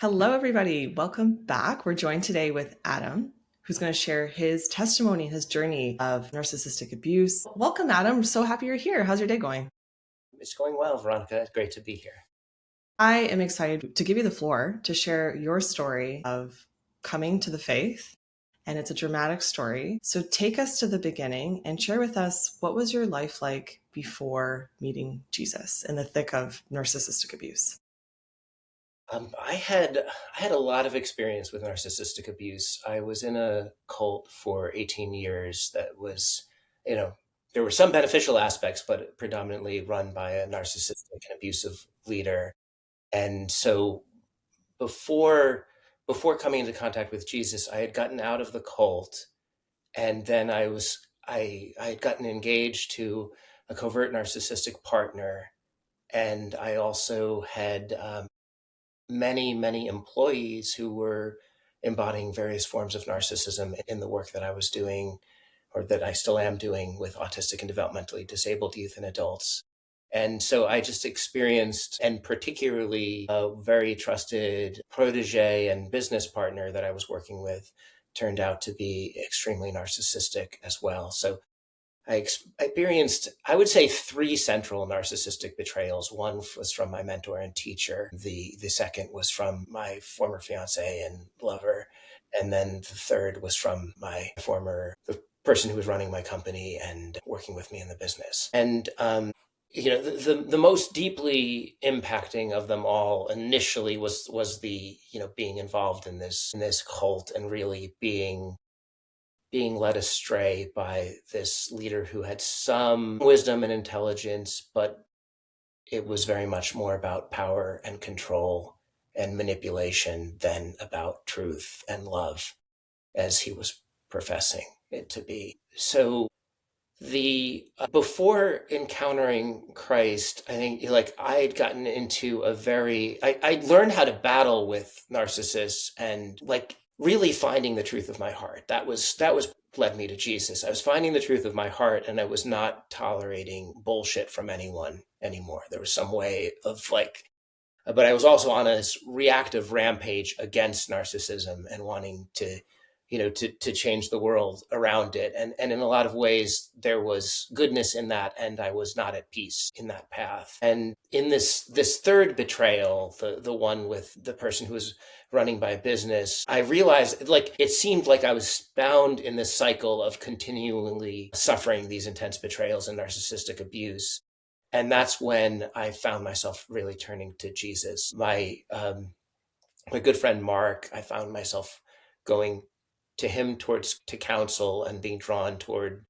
Hello, everybody. Welcome back. We're joined today with Adam, who's going to share his testimony, his journey of narcissistic abuse. Welcome, Adam. I'm so happy you're here. How's your day going? It's going well, Veronica. It's great to be here. I am excited to give you the floor to share your story of coming to the faith. And it's a dramatic story. So take us to the beginning and share with us what was your life like before meeting Jesus in the thick of narcissistic abuse? I had a lot of experience with narcissistic abuse. I was in a cult for 18 years that was, you know, there were some beneficial aspects, but predominantly run by a narcissistic and abusive leader. And so before before coming into contact with Jesus, I had gotten out of the cult, and then I had gotten engaged to a covert narcissistic partner, and I also had many employees who were embodying various forms of narcissism in the work that I was doing, or that I still am doing, with autistic and developmentally disabled youth and adults. And so I just experienced, and particularly a very trusted protege and business partner that I was working with turned out to be extremely narcissistic as well. So experienced, I would say, three central narcissistic betrayals. One was from my mentor and teacher. The second was from my former fiance and lover. And then the third was from the person who was running my company and working with me in the business. And, the most deeply impacting of them all initially was the, being involved in this cult and really being led astray by this leader who had some wisdom and intelligence, but it was very much more about power and control and manipulation than about truth and love, as he was professing it to be. So the before encountering Christ, I think, like, I had gotten into I learned how to battle with narcissists, and, like, really finding the truth of my heart. That was led me to Jesus. I was finding the truth of my heart, and I was not tolerating bullshit from anyone anymore. There was some way of, like, but I was also on a reactive rampage against narcissism and wanting to change the world around it. And in a lot of ways, there was goodness in that, and I was not at peace in that path. And in this third betrayal, the one with the person who was running my business, I realized, like, it seemed like I was bound in this cycle of continually suffering these intense betrayals and narcissistic abuse. And that's when I found myself really turning to Jesus. My good friend Mark, I found myself going to him to counsel, and being drawn toward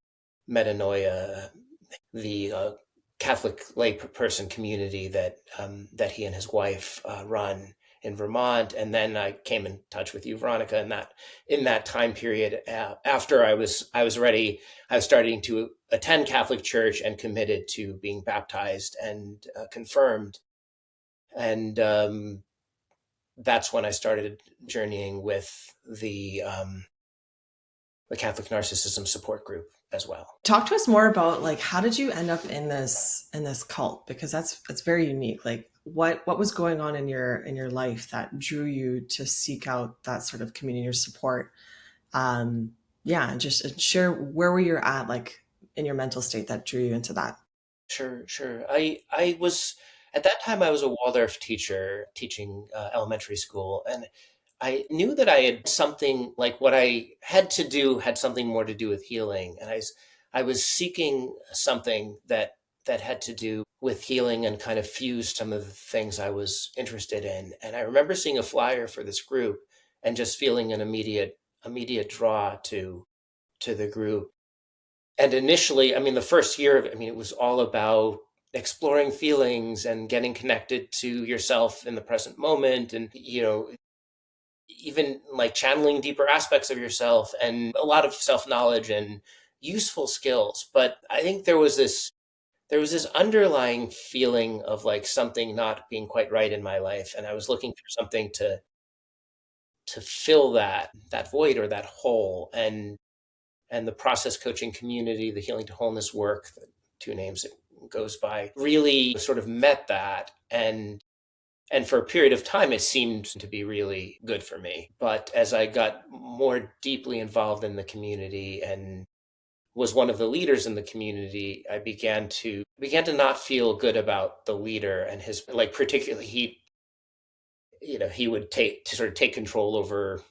metanoia, the Catholic person community that he and his wife run in Vermont. And then I came in touch with you, Veronica, and that in that time period, after I was ready, I was starting to attend Catholic church and committed to being baptized and confirmed. And that's when I started journeying with the Catholic Narcissism Support Group as well. Talk to us more about, like, how did you end up in this cult? Because that's very unique. Like, what was going on in your life that drew you to seek out that sort of community or support? Yeah, and just share where were you at, like, in your mental state that drew you into that. Sure. I was At that time, I was a Waldorf teacher teaching elementary school, and I knew that I had something, like, what I had to do had something more to do with healing, and I was seeking something that had to do with healing and kind of fused some of the things I was interested in. And I remember seeing a flyer for this group and just feeling an immediate draw to the group. And initially, I mean, the first year of it, I mean, it was all about exploring feelings and getting connected to yourself in the present moment, and, even, like, channeling deeper aspects of yourself, and a lot of self-knowledge and useful skills. But I think there was this underlying feeling of, like, something not being quite right in my life, and I was looking for something to fill that void or that hole. And the process coaching community, the Healing to Wholeness work, the two names it goes by, really sort of met that. And And for a period of time, it seemed to be really good for me. But as I got more deeply involved in the community and was one of the leaders in the community, I began to not feel good about the leader and his, like, particularly he would take control over,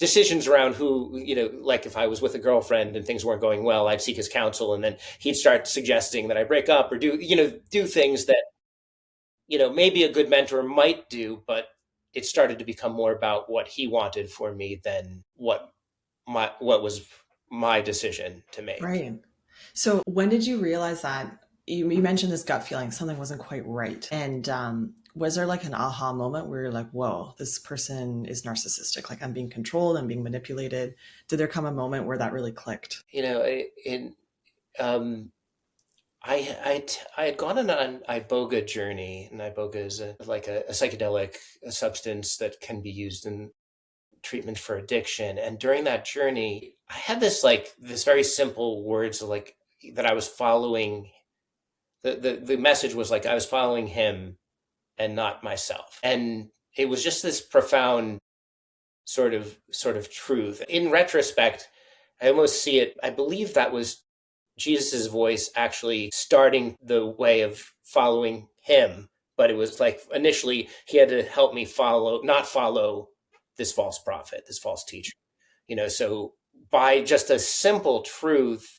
decisions around who, like if I was with a girlfriend and things weren't going well, I'd seek his counsel, and then he'd start suggesting that I break up or do things that, maybe a good mentor might do, but it started to become more about what he wanted for me than what was my decision to make. Right. So when did you realize that you mentioned this gut feeling, something wasn't quite right? And was there like an aha moment where you're like, whoa, this person is narcissistic? Like I'm being controlled, I'm being manipulated. Did there come a moment where that really clicked? In um, I had gone on an iboga journey, and iboga is a psychedelic substance that can be used in treatment for addiction. And during that journey, I had this very simple words like that I was following. The message was like I was following him and not myself, and it was just this profound sort of truth. In retrospect, I almost see it. I believe that was Jesus's voice actually starting the way of following him. But it was like initially he had to help me not follow this false prophet, this false teacher. So by just a simple truth,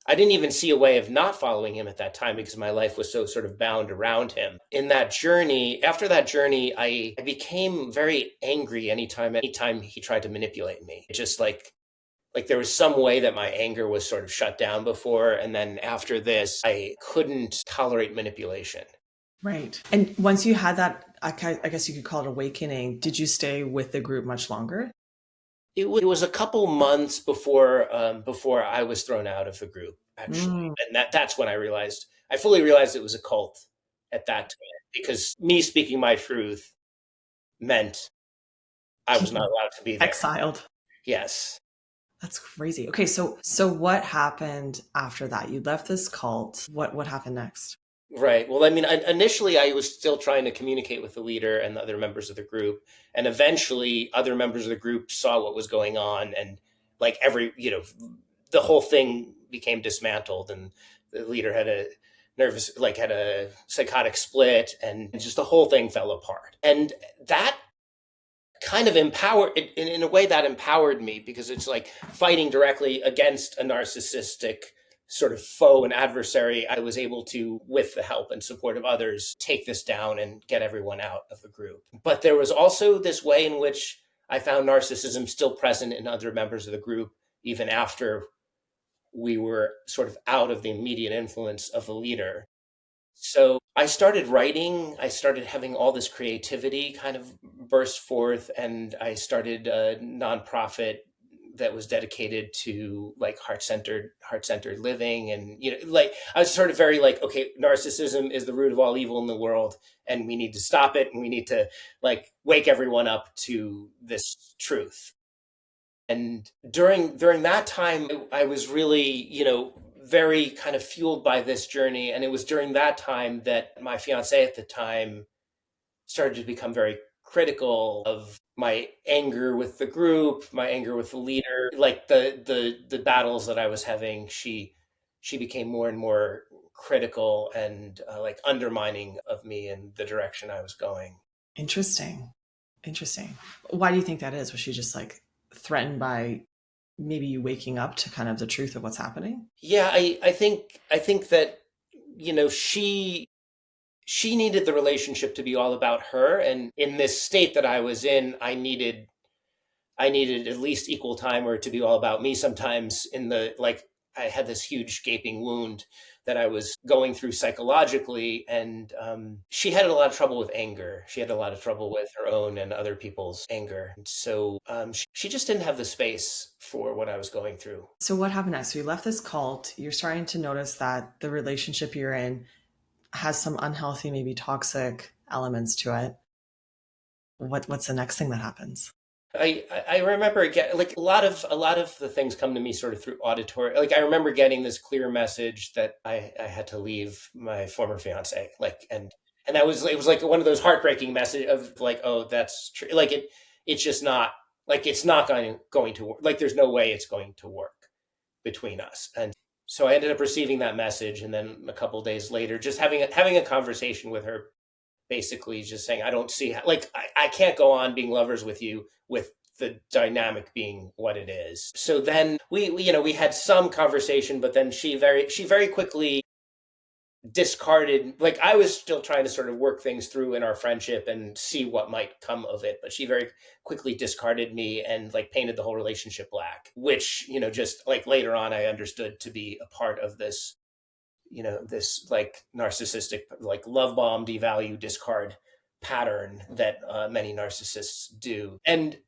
I didn't even see a way of not following him at that time because my life was so sort of bound around him. In that journey, after that journey, I became very angry anytime he tried to manipulate me. It just like there was some way that my anger was sort of shut down before, and then after this I couldn't tolerate manipulation. Right. And once you had that, I guess you could call it awakening, did you stay with the group much longer? It was a couple months before I was thrown out of the group, actually, Mm, and that's when I fully realized it was a cult at that time, because me speaking my truth meant I was not allowed to be there. exiled. Yes. That's crazy. Okay, so what happened after that? You left this cult. What happened next? Right. Well, I mean, initially I was still trying to communicate with the leader and the other members of the group. And eventually other members of the group saw what was going on, and like the whole thing became dismantled, and the leader had a psychotic split, and just the whole thing fell apart. And that kind of in a way that empowered me, because it's like fighting directly against a narcissistic sort of foe and adversary. I was able to, with the help and support of others, take this down and get everyone out of the group. But there was also this way in which I found narcissism still present in other members of the group, even after we were sort of out of the immediate influence of the leader. So I started writing. I started having all this creativity kind of burst forth, and I started a nonprofit that was dedicated to like heart centered living. And like I was sort of very like, okay, narcissism is the root of all evil in the world, and we need to stop it, and we need to like wake everyone up to this truth. And during that time, I was really, very kind of fueled by this journey. And it was during that time that my fiance at the time started to become very critical of my anger with the group, my anger with the leader, like the battles that I was having. She became more and more critical and like undermining of me and the direction I was going. Interesting. Interesting. Why do you think that is? Was she just like threatened by maybe you waking up to kind of the truth of what's happening? Yeah, I think that she needed the relationship to be all about her, and in this state that I was in, I needed at least equal time, or to be all about me sometimes. In the like I had this huge gaping wound that I was going through psychologically, and she had a lot of trouble with anger. She had a lot of trouble with her own and other people's anger. So she just didn't have the space for what I was going through. So what happened next? So you left this cult. You're starting to notice that the relationship you're in has some unhealthy, maybe toxic elements to it. What's the next thing that happens? I remember like a lot of the things come to me sort of through auditory. Like I remember getting this clear message that I had to leave my former fiance. Like, and And it was like one of those heartbreaking messages of like, oh, that's true. Like it's just not, like, it's not going to work. Like, there's no way it's going to work between us. And so I ended up receiving that message. And then a couple of days later, just having a conversation with her, basically just saying, I don't see how, like, I can't go on being lovers with you with the dynamic being what it is. So then we had some conversation, but then she very quickly discarded, like, I was still trying to sort of work things through in our friendship and see what might come of it, but she very quickly discarded me and like painted the whole relationship black, which, just like later on I understood to be a part of this, this like narcissistic, like love bomb, devalue, discard pattern that many narcissists do. And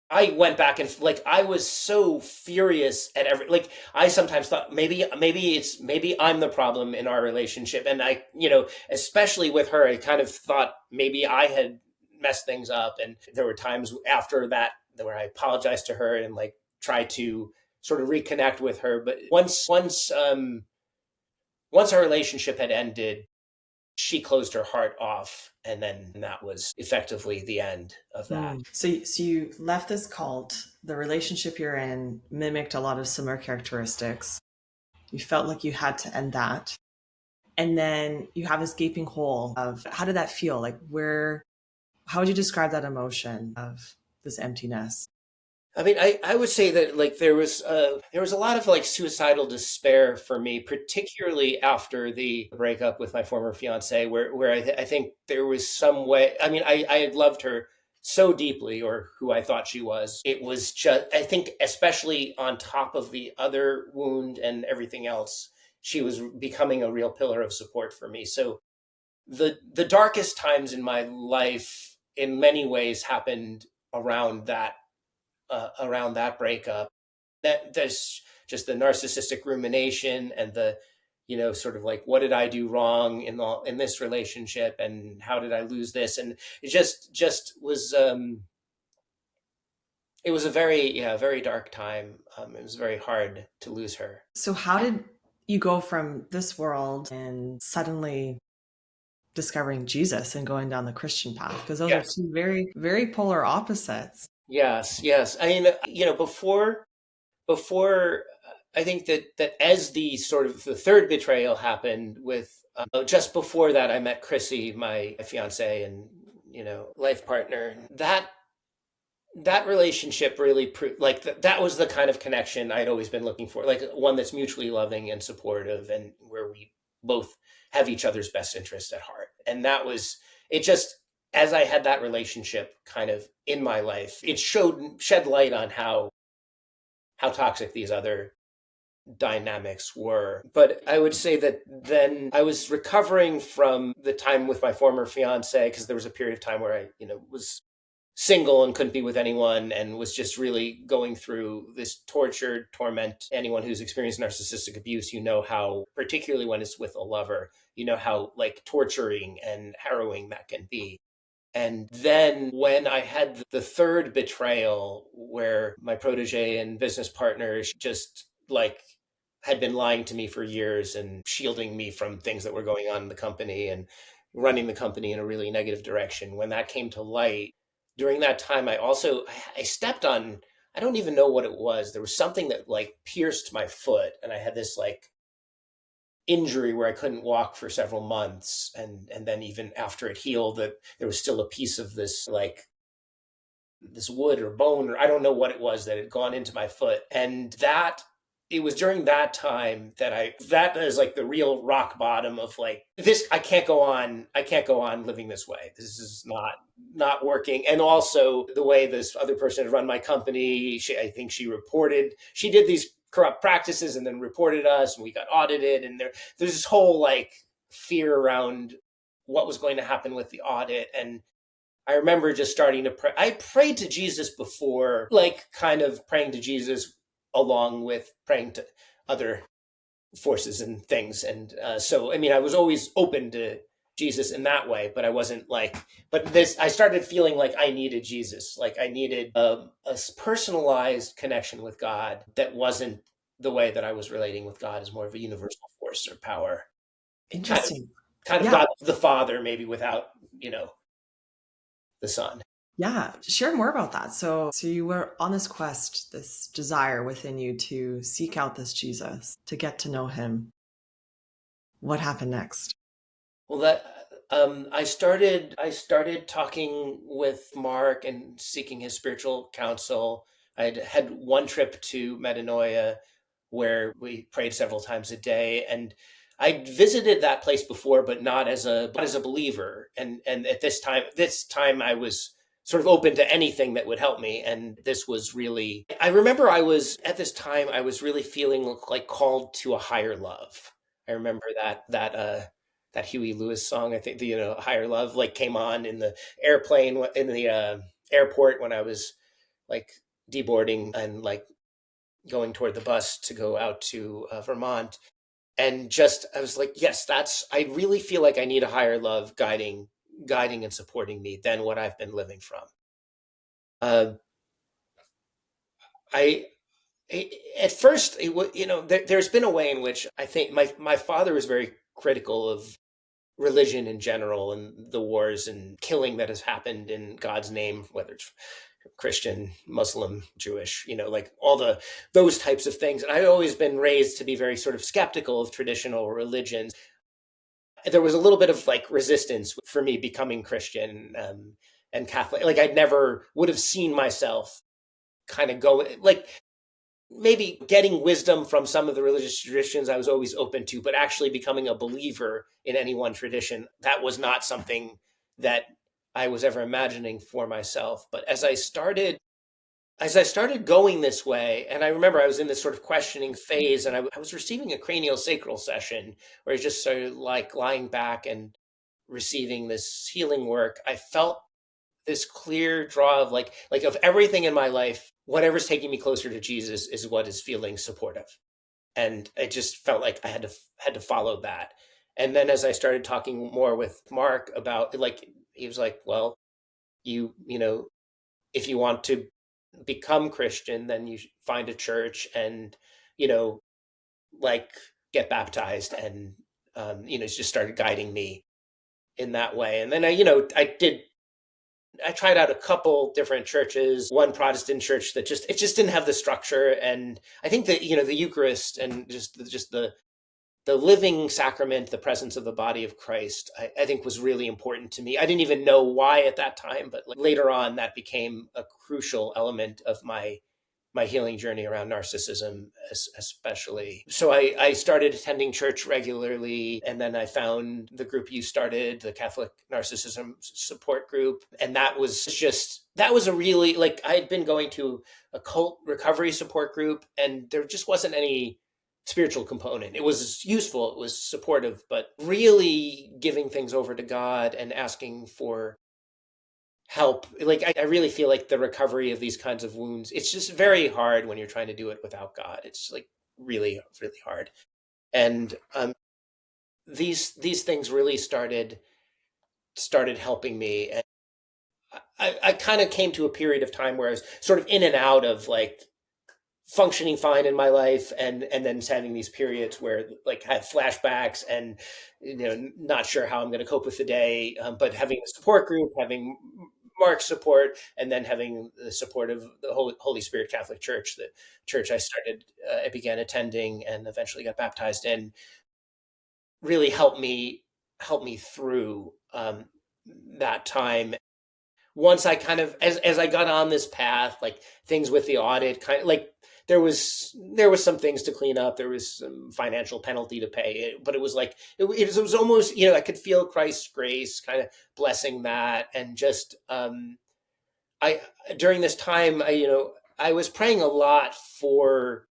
I went back and like I was so furious at like I sometimes thought maybe I'm the problem in our relationship, and I, especially with her, I kind of thought maybe I had messed things up. And there were times after that where I apologized to her and like tried to sort of reconnect with her. But once our relationship had ended, she closed her heart off, and then that was effectively the end of that. So you left this cult. The relationship you're in mimicked a lot of similar characteristics. You felt like you had to end that. And then you have this gaping hole of how did that feel? Like how would you describe that emotion of this emptiness? I mean, I would say that like there was a lot of like suicidal despair for me, particularly after the breakup with my former fiance, where I think there was some way. I mean, I had loved her so deeply, or who I thought she was. It was just, I think, especially on top of the other wound and everything else, she was becoming a real pillar of support for me. So the darkest times in my life, in many ways, happened around that breakup. That there's just the narcissistic rumination and the, sort of like, what did I do wrong in this relationship, and how did I lose this? And it just was it was a very dark time. It was very hard to lose her. So how did you go from this world and suddenly discovering Jesus and going down the Christian path? Because those are Yes. two very, very polar opposites. Yes. I mean, before I think that as the sort of the third betrayal happened with just before that, I met Chrissy, my fiance and life partner. That relationship really proved like that was the kind of connection I'd always been looking for, like one that's mutually loving and supportive, and where we both have each other's best interest at heart. And that was it. Just as I had that relationship kind of in my life, it shed light on how toxic these other dynamics were. But I would say that then I was recovering from the time with my former fiance, because there was a period of time where I, was single and couldn't be with anyone, and was just really going through this torture, torment. Anyone who's experienced narcissistic abuse, how, particularly when it's with a lover, how like torturing and harrowing that can be. And then when I had the third betrayal, where my protege and business partner just like had been lying to me for years and shielding me from things that were going on in the company and running the company in a really negative direction, when that came to light, during that time, I stepped on, I don't even know what it was. There was something that like pierced my foot, and I had this like injury where I couldn't walk for several months. And then even after it healed, that there was still a piece of this like this wood or bone, or I don't know what it was, that had gone into my foot. And that it was during that time that is like the real rock bottom of like, this, I can't go on living this way. This is not working. And also the way this other person had run my company, I think she did these corrupt practices and then reported us, and we got audited. And there's this whole like fear around what was going to happen with the audit. And I remember just starting to pray. I prayed to Jesus before, like kind of praying to Jesus along with praying to other forces and things. And so, I mean, I was always open to Jesus in that way, but I wasn't like, I started feeling like I needed Jesus. Like I needed a personalized connection with God that wasn't the way that I was relating with God as more of a universal force or power. Kind of. Interesting. kind of Yeah. God the Father, maybe without, the Son. Yeah. Share more about that. So you were on this quest, this desire within you to seek out this Jesus, to get to know him. What happened next? Well, I started talking with Mark and seeking his spiritual counsel. I had one trip to Metanoia where we prayed several times a day, and I'd visited that place before, but not as a believer. And at this time I was sort of open to anything that would help me. And this was really, I remember I was really feeling like called to a higher love. I remember that Huey Lewis song. I think the Higher Love like came on in the airplane in the airport when I was like deboarding and like going toward the bus to go out to Vermont. And just I was like, yes, I really feel like I need a higher love guiding and supporting me than what I've been living from. Uh, I at first it was, there's been a way in which I think my father was very critical of religion in general and the wars and killing that has happened in God's name, whether it's Christian, Muslim, Jewish, like all those types of things. And I've always been raised to be very sort of skeptical of traditional religions. There was a little bit of like resistance for me becoming Christian and Catholic. Like I never would have seen myself kind of go like maybe getting wisdom from some of the religious traditions I was always open to, but actually becoming a believer in any one tradition, that was not something that I was ever imagining for myself. But as I started going this way, and I remember I was in this sort of questioning phase, and I was receiving a craniosacral session where I just started like lying back and receiving this healing work. I felt this clear draw of like of everything in my life, whatever's taking me closer to Jesus is what is feeling supportive. And I just felt like I had to follow that. And then as I started talking more with Mark about like he was like, well, you know, if you want to become Christian, then you should find a church and, you know, like get baptized and just started guiding me in that way. And then I tried out a couple different churches, one Protestant church that just didn't have the structure. And I think that, the Eucharist and just the living sacrament, the presence of the body of Christ, I think was really important to me. I didn't even know why at that time, but like later on that became a crucial element of my healing journey around narcissism, especially. So I started attending church regularly, and then I found the group you started, the Catholic Narcissism Support Group. And that was a really, like, I had been going to a cult recovery support group, and there just wasn't any spiritual component. It was useful, it was supportive, but really giving things over to God and asking for help. Like I really feel like the recovery of these kinds of wounds, it's just very hard when you're trying to do it without God. It's like really, really hard. And these things really started helping me. And I kind of came to a period of time where I was sort of in and out of like functioning fine in my life and then having these periods where like I have flashbacks and not sure how I'm going to cope with the day, but having a support group, having Mark's support, and then having the support of the Holy Spirit Catholic Church, the church I began attending and eventually got baptized in, really helped me through that time. Once I kind of as I got on this path, like things with the audit, kind of like there was some things to clean up, there was some financial penalty to pay, but it was like it was almost, I could feel Christ's grace kind of blessing that. And just I during this time I was praying a lot for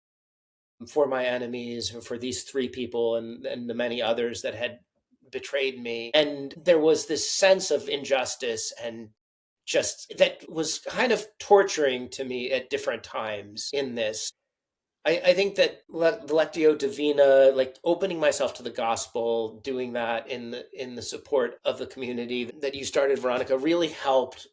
my enemies, for these three people and the many others that had betrayed me. And there was this sense of injustice and just that was kind of torturing to me at different times in this. I think that the Lectio Divina, like opening myself to the gospel, doing that in the support of the community that you started, Veronica, really helped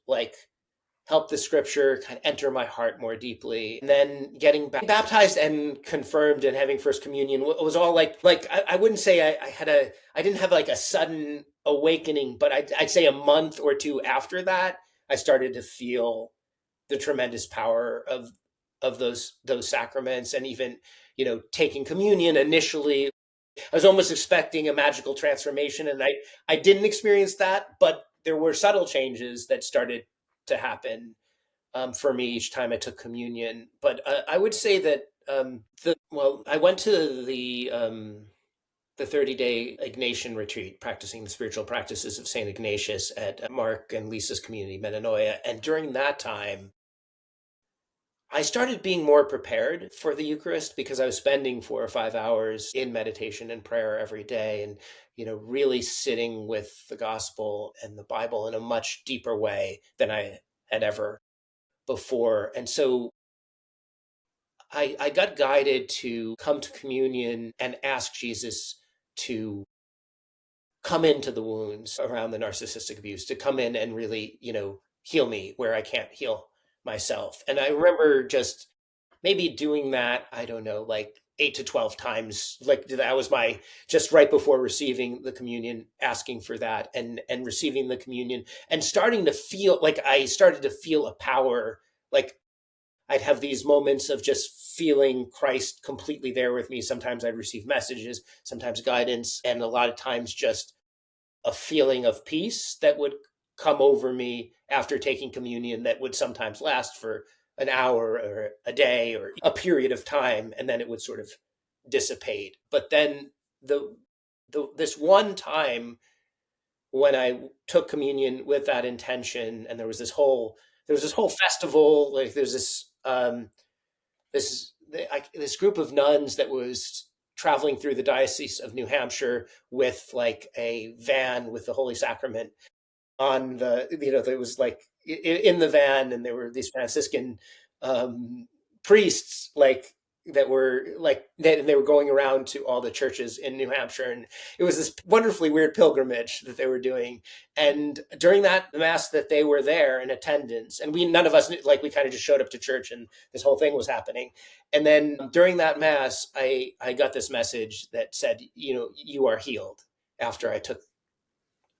helped the scripture kind of enter my heart more deeply. And then getting baptized and confirmed and having first communion was all like I wouldn't say I didn't have like a sudden awakening, but I'd say a month or two after that, I started to feel the tremendous power of those sacraments. And even, taking communion initially, I was almost expecting a magical transformation, and I didn't experience that, but there were subtle changes that started to happen for me each time I took communion. But I would say that I went to the 30-day Ignatian retreat, practicing the spiritual practices of Saint Ignatius at Mark and Lisa's community, Metanoia, and during that time, I started being more prepared for the Eucharist because I was spending 4 or 5 hours in meditation and prayer every day, and really sitting with the gospel and the Bible in a much deeper way than I had ever before. And so I got guided to come to communion and ask Jesus to come into the wounds around the narcissistic abuse, to come in and really, heal me where I can't heal myself. And I remember just maybe doing that, I don't know, like 8 to 12 times. Like that was my, just right before receiving the communion, asking for that and receiving the communion and starting to feel like I started to feel a power. Like I'd have these moments of just feeling Christ completely there with me. Sometimes I'd receive messages, sometimes guidance, and a lot of times just a feeling of peace that would come over me after taking communion that would sometimes last for an hour or a day or a period of time, and then it would sort of dissipate. But then this one time when I took communion with that intention, and there was this whole festival, like there's this group of nuns that was traveling through the Diocese of New Hampshire with like a van with the Holy Sacrament on there was like in the van, and there were these Franciscan priests like that were like that, and they were going around to all the churches in New Hampshire, and it was this wonderfully weird pilgrimage that they were doing. And during that mass that they were there in attendance, and none of us like we kind of just showed up to church, and this whole thing was happening. And then during that mass, I got this message that said, you are healed, after I took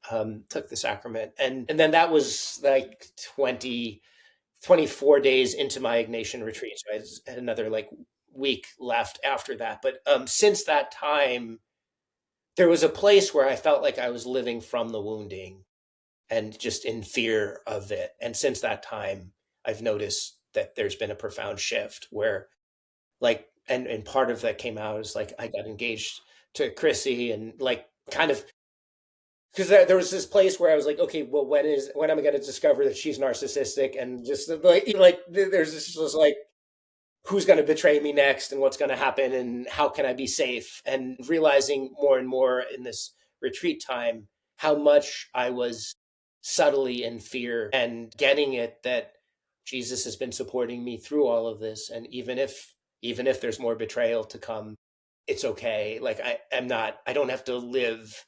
the sacrament. And then that was like 24 days into my Ignatian retreat. So I had another like week left after that. But since that time, there was a place where I felt like I was living from the wounding and just in fear of it. And since that time, I've noticed that there's been a profound shift where like, and part of that came out is like I got engaged to Chrissy, and like kind of because there was this place where I was like, okay, well, when am I going to discover that she's narcissistic? And just like there's this just like, who's going to betray me next, and what's going to happen, and how can I be safe? And realizing more and more in this retreat time how much I was subtly in fear, and getting it that Jesus has been supporting me through all of this, and even if there's more betrayal to come, it's okay. Like I don't have to live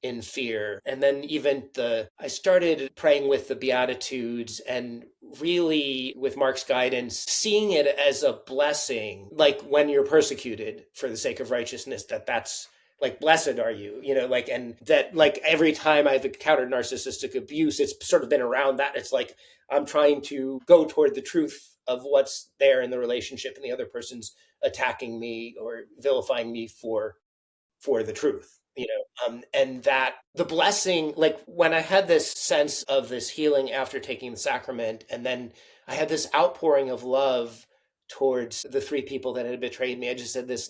in fear. And then I started praying with the Beatitudes, and really with Mark's guidance, seeing it as a blessing, like when you're persecuted for the sake of righteousness, that's like, blessed are you, like, and that like every time I've encountered narcissistic abuse, it's sort of been around that. It's like, I'm trying to go toward the truth of what's there in the relationship, and the other person's attacking me or vilifying me for the truth, and that the blessing, like when I had this sense of this healing after taking the sacrament, and then I had this outpouring of love towards the three people that had betrayed me. I just said this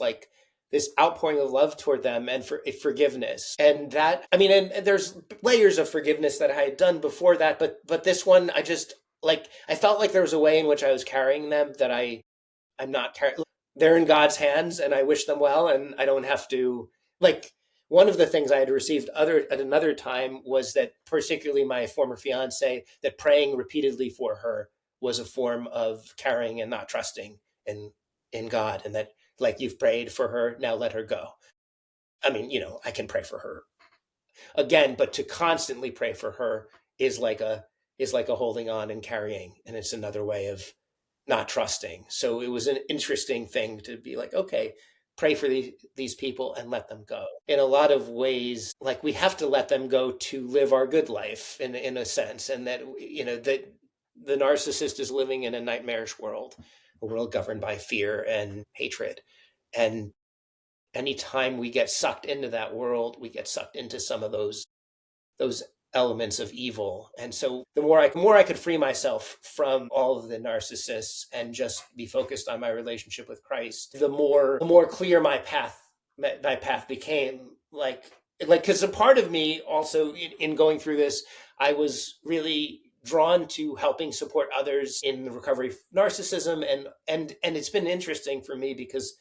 outpouring of love toward them, and for forgiveness. And that, I mean, and there's layers of forgiveness that I had done before that, but this one, I just like, I felt like there was a way in which I was carrying them that I'm not carrying. They're in God's hands, and I wish them well, and I don't have to, like, one of the things I had received at another time was that, particularly my former fiance, that praying repeatedly for her was a form of carrying and not trusting in God, and that, like, you've prayed for her, now let her go. I mean, I can pray for her again, but to constantly pray for her is like is like a holding on and carrying, and it's another way of not trusting. So it was an interesting thing to be like, okay, pray for these people and let them go. In a lot of ways, like we have to let them go to live our good life in a sense, and that that the narcissist is living in a nightmarish world, a world governed by fear and hatred, and anytime we get sucked into that world, we get sucked into some of those elements of evil. And so the more I could free myself from all of the narcissists and just be focused on my relationship with Christ, the more clear my path became. Like because a part of me also in going through this, I was really drawn to helping support others in the recovery of narcissism, and it's been interesting for me because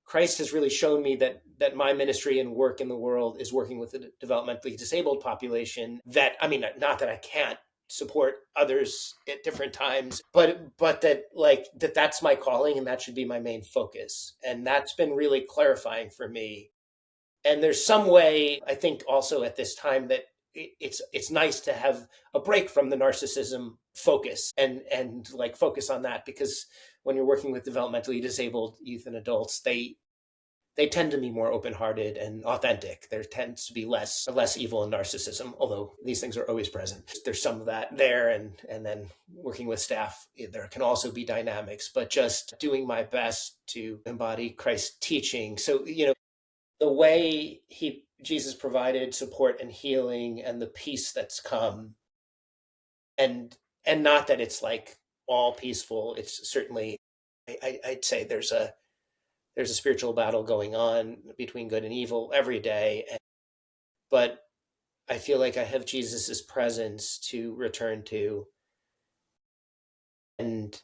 Christ has really shown me that my ministry and work in the world is working with the developmentally disabled population. That, I mean, not that I can't support others at different times, but that's my calling and that should be my main focus. And that's been really clarifying for me. And there's some way, I think, also at this time that it's nice to have a break from the narcissism focus and like focus on that, because when you're working with developmentally disabled youth and adults, they tend to be more open-hearted and authentic. There tends to be less evil and narcissism, although these things are always present. There's some of that there, and then working with staff, there can also be dynamics, but just doing my best to embody Christ's teaching. So, the way Jesus provided support and healing and the peace that's come, and not that it's like all peaceful. It's certainly, I'd say there's a spiritual battle going on between good and evil every day. But I feel like I have Jesus's presence to return to, and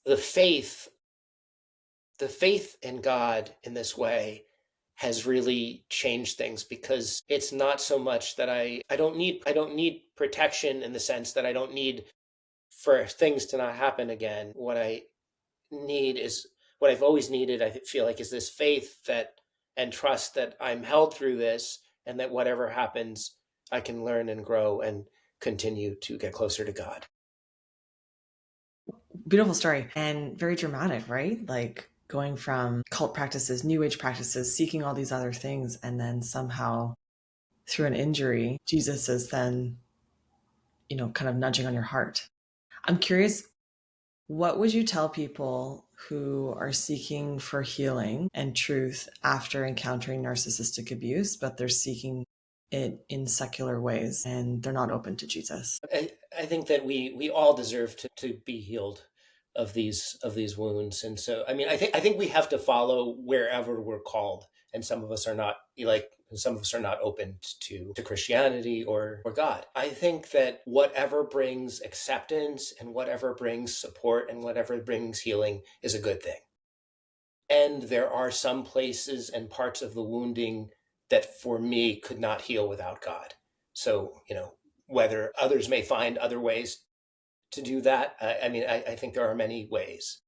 the faith, in God in this way has really changed things, because it's not so much that I don't need protection in the sense that I don't need for things to not happen again. What I need is what I've always needed, I feel like, is this faith that and trust that I'm held through this, and that whatever happens, I can learn and grow and continue to get closer to God. Beautiful story and very dramatic, right? Like going from cult practices, new age practices, seeking all these other things, and then somehow through an injury, Jesus is then, kind of nudging on your heart. I'm curious, what would you tell people who are seeking for healing and truth after encountering narcissistic abuse, but they're seeking it in secular ways and they're not open to Jesus? I think that we all deserve to be healed of these wounds. And so, I mean, I think we have to follow wherever we're called. And some of us are not, some of us are not open to Christianity or God. I think that whatever brings acceptance and whatever brings support and whatever brings healing is a good thing. And there are some places and parts of the wounding that for me could not heal without God. So, whether others may find other ways to do that, I mean, I think there are many ways.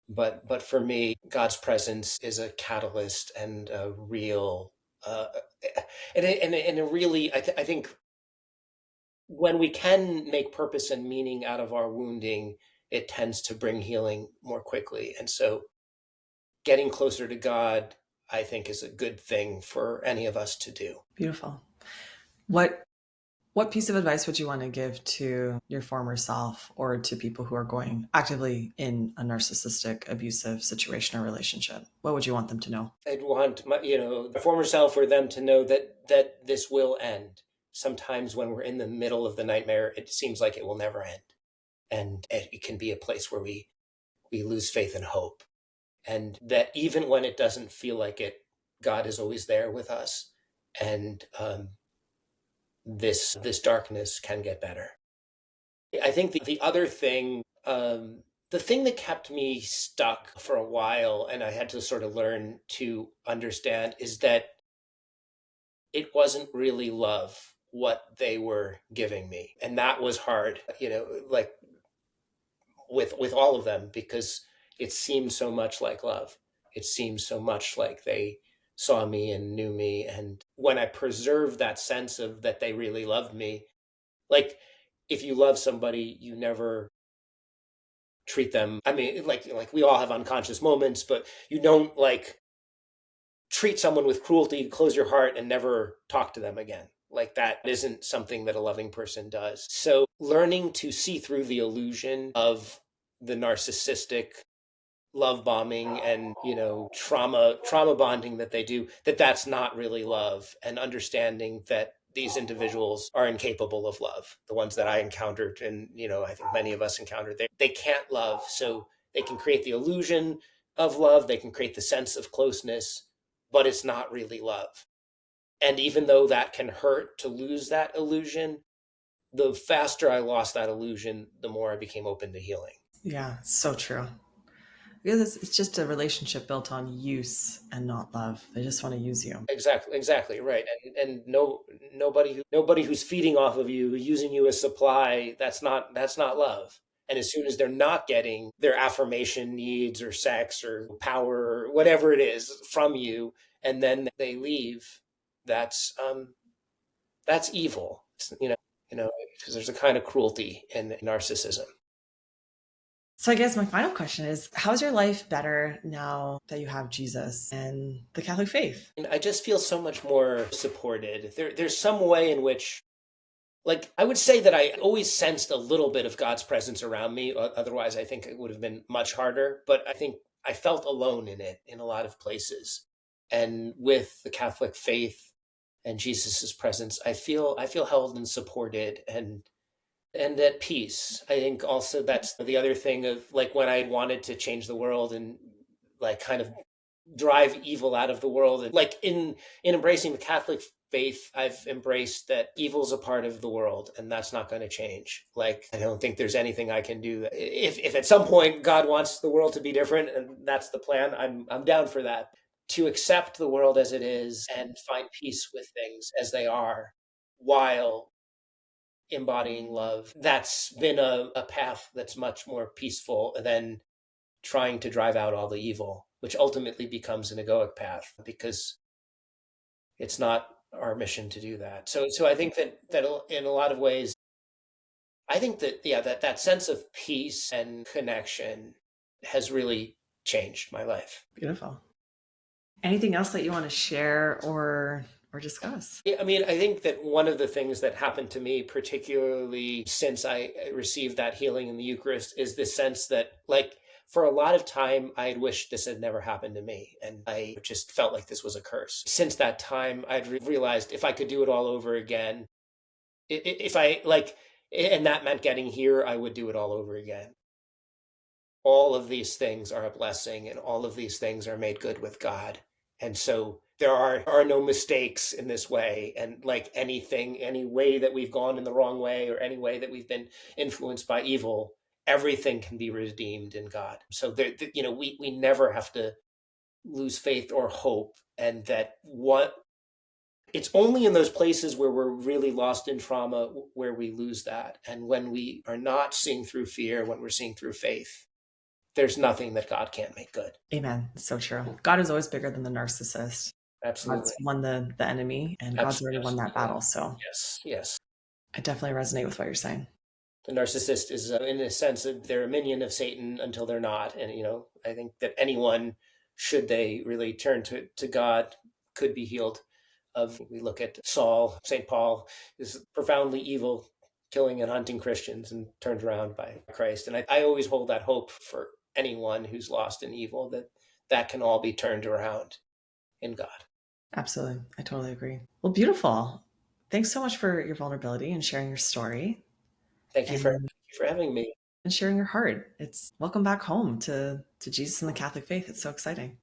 But for me, God's presence is a catalyst and a real, and a really, I think when we can make purpose and meaning out of our wounding, it tends to bring healing more quickly. And so getting closer to God, I think, is a good thing for any of us to do. Beautiful. What piece of advice would you want to give to your former self or to people who are going actively in a narcissistic, abusive situation or relationship? What would you want them to know? I'd want the former self or them to know that this will end. Sometimes when we're in the middle of the nightmare, it seems like it will never end. And it can be a place where we lose faith and hope. And that even when it doesn't feel like it, God is always there with us. And this darkness can get better. I think the other thing, the thing that kept me stuck for a while, and I had to sort of learn to understand, is that it wasn't really love what they were giving me. And that was hard, like with all of them, because it seemed so much like love. It seemed so much like they saw me and knew me. And when I preserved that sense of that they really loved me, like if you love somebody, you never treat them. I mean, like we all have unconscious moments, but you don't like treat someone with cruelty, close your heart, and never talk to them again. Like that isn't something that a loving person does. So learning to see through the illusion of the narcissistic love bombing and trauma bonding that they do, that's not really love, and understanding that these individuals are incapable of love, the ones that I encountered, and I think many of us encountered, they can't love. So they can create the illusion of love, they can create the sense of closeness, but it's not really love. And even though that can hurt to lose that illusion, the faster I lost that illusion, the more I became open to healing. Yeah, so true. Because it's just a relationship built on use and not love. They just want to use you. Exactly right. And no, nobody who's feeding off of you, using you as supply, that's not love. And as soon as they're not getting their affirmation needs or sex or power or whatever it is from you, and then they leave, that's evil. Because there's a kind of cruelty in narcissism. So I guess my final question is, how's your life better now that you have Jesus and the Catholic faith? And I just feel so much more supported. There's some way in which, like, I would say that I always sensed a little bit of God's presence around me. Otherwise, I think it would have been much harder. But I think I felt alone in it in a lot of places. And with the Catholic faith and Jesus's presence, I feel held and supported and at peace. I think also that's the other thing of, like, when I wanted to change the world and like kind of drive evil out of the world, and like in embracing the Catholic faith, I've embraced that evil is a part of the world and that's not going to change. Like, I don't think there's anything I can do. If at some point God wants the world to be different and that's the plan, I'm down for that. To accept the world as it is and find peace with things as they are while embodying love. That's been a path that's much more peaceful than trying to drive out all the evil, which ultimately becomes an egoic path because it's not our mission to do that. So I think that in a lot of ways, I think that, yeah, that sense of peace and connection has really changed my life. Beautiful. Anything else that you want to share or discuss? Yeah, I mean, I think that one of the things that happened to me, particularly since I received that healing in the Eucharist, is this sense that, like, for a lot of time, I had wished this had never happened to me. And I just felt like this was a curse. Since that time, I'd realized if I could do it all over again, if I like, and that meant getting here, I would do it all over again. All of these things are a blessing, and all of these things are made good with God. And so there are no mistakes in this way. And like anything, any way that we've gone in the wrong way or any way that we've been influenced by evil, everything can be redeemed in God. So we never have to lose faith or hope. And that it's only in those places where we're really lost in trauma where we lose that. And when we are not seeing through fear, when we're seeing through faith, there's nothing that God can't make good. Amen. So true. God is always bigger than the narcissist. Absolutely. God's won the enemy, and God's already won that battle. So Yes. I definitely resonate with what you're saying. The narcissist is, in a sense, they're a minion of Satan until they're not. And, I think that anyone, should they really turn to God, could be healed of. We look at Saul, St. Paul is profoundly evil, killing and hunting Christians, and turned around by Christ. And I always hold that hope for anyone who's lost in evil, that can all be turned around in God. Absolutely. I totally agree. Well, beautiful. Thanks so much for your vulnerability and sharing your story. Thank you for having me. And sharing your heart. It's welcome back home to Jesus and the Catholic faith. It's so exciting.